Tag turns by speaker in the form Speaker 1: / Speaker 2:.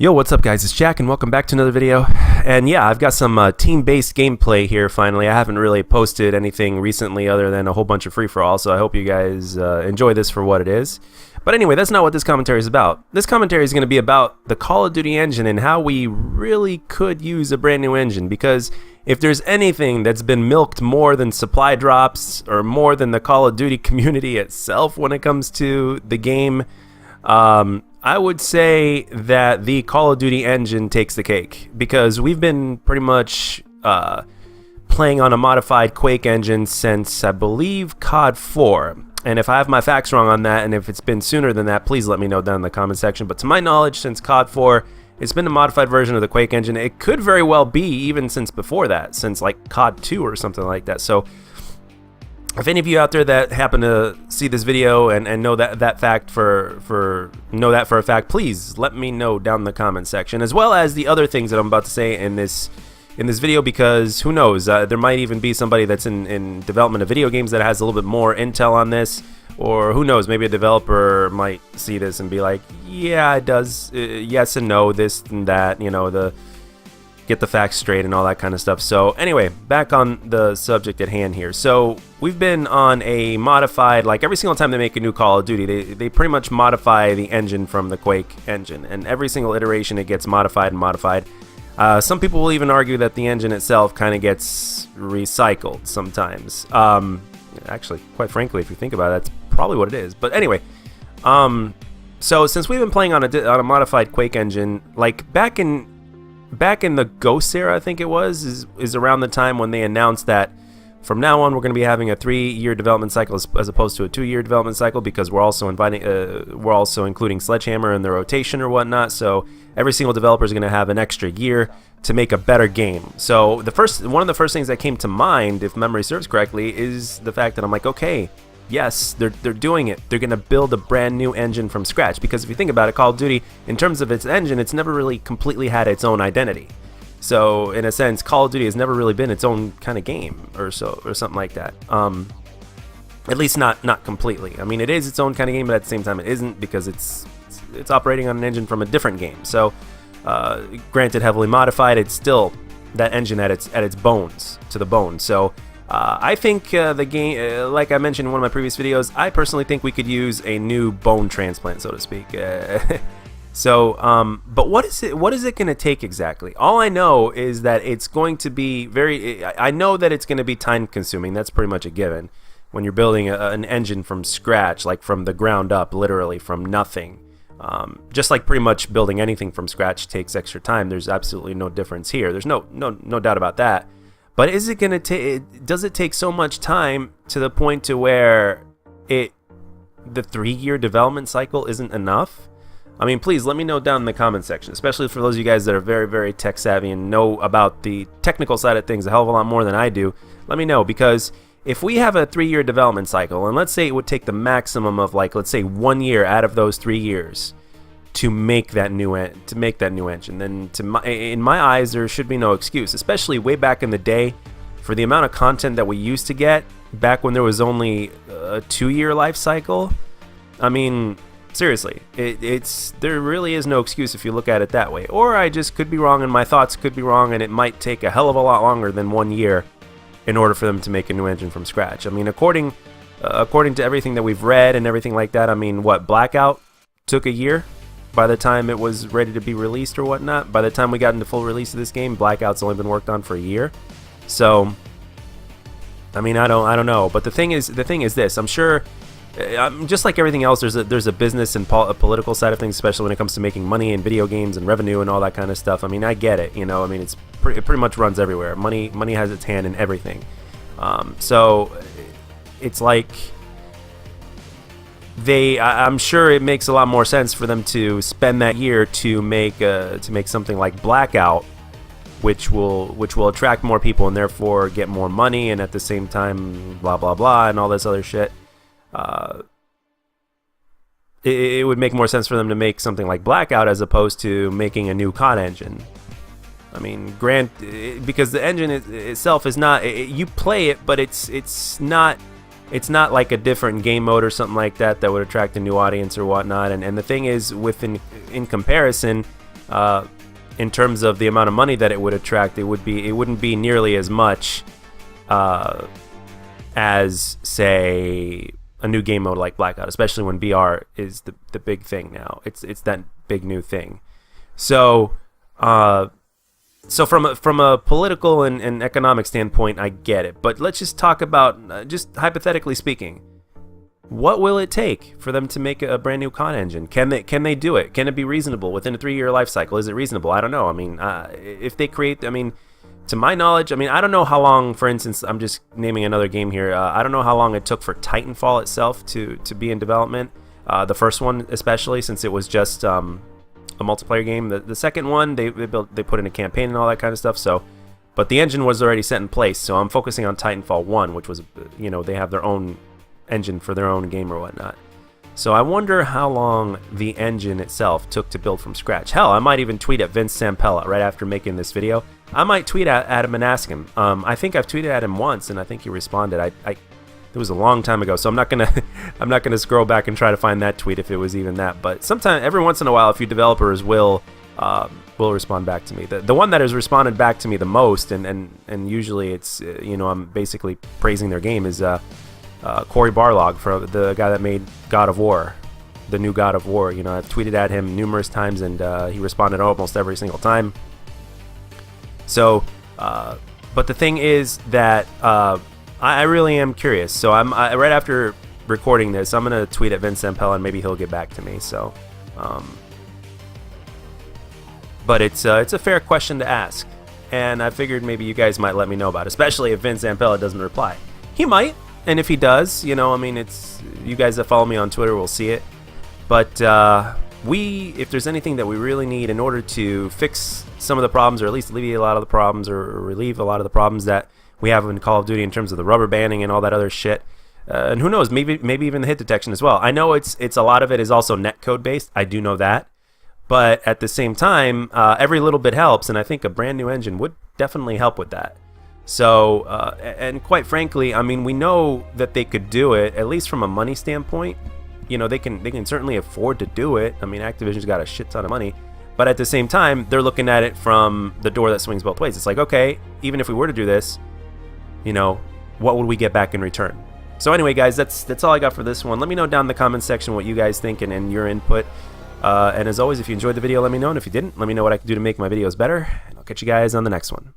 Speaker 1: Yo, what's up guys, it's Jack and welcome back to another video. And yeah, I've got some team-based gameplay here finally. I haven't really posted anything recently other than a whole bunch of free-for-all, so I hope you guys enjoy this for what it is. But anyway, that's not what this commentary is about. This commentary is going to be about the Call of Duty engine and how we really could use a brand new engine, because if there's anything that's been milked more than supply drops or more than the Call of Duty community itself when it comes to the game, I would say that the Call of Duty engine takes the cake, because we've been pretty much playing on a modified Quake engine since, I believe, COD 4. And if I have my facts wrong on that, and if it's been sooner than that, please let me know down in the comment section. But to my knowledge, since COD 4, it's been a modified version of the Quake engine. It could very well be even since before that, since like COD 2 or something like that. So if any of you out there that happen to see this video and know that fact for a fact, please let me know down in the comment section, as well as the other things that I'm about to say in this video, because who knows, there might even be somebody that's in development of video games that has a little bit more intel on this, or who knows, maybe a developer might see this and be like, yeah, it does, yes and no, this and that, you know, get the facts straight and all that kind of stuff. So anyway, back on the subject at hand here. So we've been on a modified, like every single time they make a new Call of Duty, they pretty much modify the engine from the Quake engine, and every single iteration it gets modified and modified. Some people will even argue that the engine itself kind of gets recycled sometimes. Actually, quite frankly, if you think about it, that's probably what it is. But anyway, so since we've been playing on a modified Quake engine, like back in the Ghost era, I think it was, is around the time when they announced that from now on we're going to be having a 3-year development cycle as opposed to a 2-year development cycle, because we're also including Sledgehammer in the rotation or whatnot. So every single developer is going to have an extra year to make a better game. So one of the first things that came to mind, if memory serves correctly, is the fact that I'm like, okay, yes, they're doing it. They're going to build a brand new engine from scratch, because if you think about it, Call of Duty, in terms of its engine, it's never really completely had its own identity. So in a sense, Call of Duty has never really been its own kind of game or something like that. At least not completely. I mean, it is its own kind of game, but at the same time it isn't, because it's operating on an engine from a different game. So granted, heavily modified, it's still that engine at its bones, to the bone. So I think the game, like I mentioned in one of my previous videos, I personally think we could use a new bone transplant, so to speak. But what is it going to take exactly? All I know is that it's going to be I know that it's going to be time consuming. That's pretty much a given when you're building an engine from scratch, like from the ground up, literally from nothing. Just like pretty much building anything from scratch takes extra time. There's absolutely no difference here. There's no doubt about that. But is it going to take? Does it take so much time to the point to where the 3-year development cycle isn't enough? I mean, please let me know down in the comment section, especially for those of you guys that are very, very tech savvy and know about the technical side of things a hell of a lot more than I do. Let me know, because if we have a 3-year development cycle, and let's say it would take the maximum of, like, let's say 1 year out of those 3 years to make that new engine, then in my eyes there should be no excuse, especially way back in the day, for the amount of content that we used to get back when there was only a 2-year life cycle. I mean, seriously, there really is no excuse if you look at it that way. Or I just could be wrong and my thoughts could be wrong, and it might take a hell of a lot longer than 1 year in order for them to make a new engine from scratch. I mean, according to everything that we've read and everything like that, I mean, what, Blackout took a year by the time it was ready to be released or whatnot. By the time we got into full release of this game, Blackout's only been worked on for a year. So I mean, I don't know, but the thing is this: I'm sure, just like everything else, there's a business and a political side of things, especially when it comes to making money in video games and revenue and all that kind of stuff. I mean, I get it, you know. I mean, it pretty much runs everywhere. Money has its hand in everything. So it's like I'm sure it makes a lot more sense for them to spend that year to make something like Blackout, which will attract more people and therefore get more money, and at the same time blah blah blah and all this other shit. It would make more sense for them to make something like Blackout as opposed to making a new COD engine. I mean, because the engine itself is not, you play it, but it's not like a different game mode or something like that would attract a new audience or whatnot. And the thing is, in comparison, in terms of the amount of money that it would attract, it wouldn't be nearly as much as, say, a new game mode like Blackout, especially when VR is the big thing now. It's that big new thing. So from a political and economic standpoint, I get it. But let's just talk about, just hypothetically speaking, what will it take for them to make a brand new COD engine? Can they do it? Can it be reasonable within a 3-year life cycle? Is it reasonable? I don't know. I mean, if they create, I mean, to my knowledge, I mean, I don't know how long, for instance, I'm just naming another game here. I don't know how long it took for Titanfall itself to be in development. The first one, especially, since it was just a multiplayer game. The second one, they put in a campaign and all that kind of stuff. So, but the engine was already set in place. So I'm focusing on Titanfall 1, which was, you know, they have their own engine for their own game or whatnot. So I wonder how long the engine itself took to build from scratch. Hell, I might even tweet at Vince Sampella right after making this video. I might tweet at him and ask him. I think I've tweeted at him once, and I think he responded. It was a long time ago, so I'm not gonna scroll back and try to find that tweet if it was even that. But sometime, every once in a while, a few developers will respond back to me. The one that has responded back to me the most, and usually it's you know, I'm basically praising their game, is Cory Barlog, for the guy that made God of War, the new God of War. You know, I've tweeted at him numerous times, and he responded almost every single time. So, but the thing is that I really am curious. So right after recording this, I'm gonna tweet at Vince Sampella, and maybe he'll get back to me. So, but it's a fair question to ask, and I figured maybe you guys might let me know about it, especially if Vince Sampella doesn't reply. He might. And if he does, you know, I mean, it's, you guys that follow me on Twitter will see it. But if there's anything that we really need in order to fix some of the problems, or at least alleviate a lot of the problems, or relieve a lot of the problems that we have in Call of Duty in terms of the rubber banding and all that other shit, and who knows, maybe even the hit detection as well. I know it's a lot of it is also netcode based. I do know that. But at the same time, every little bit helps, and I think a brand new engine would definitely help with that. So, and quite frankly, I mean, we know that they could do it, at least from a money standpoint. You know, they can certainly afford to do it. I mean, Activision's got a shit ton of money. But at the same time, they're looking at it from the door that swings both ways. It's like, okay, even if we were to do this, you know, what would we get back in return? So anyway, guys, that's all I got for this one. Let me know down in the comments section what you guys think and your input. And as always, if you enjoyed the video, let me know. And if you didn't, let me know what I can do to make my videos better. And I'll catch you guys on the next one.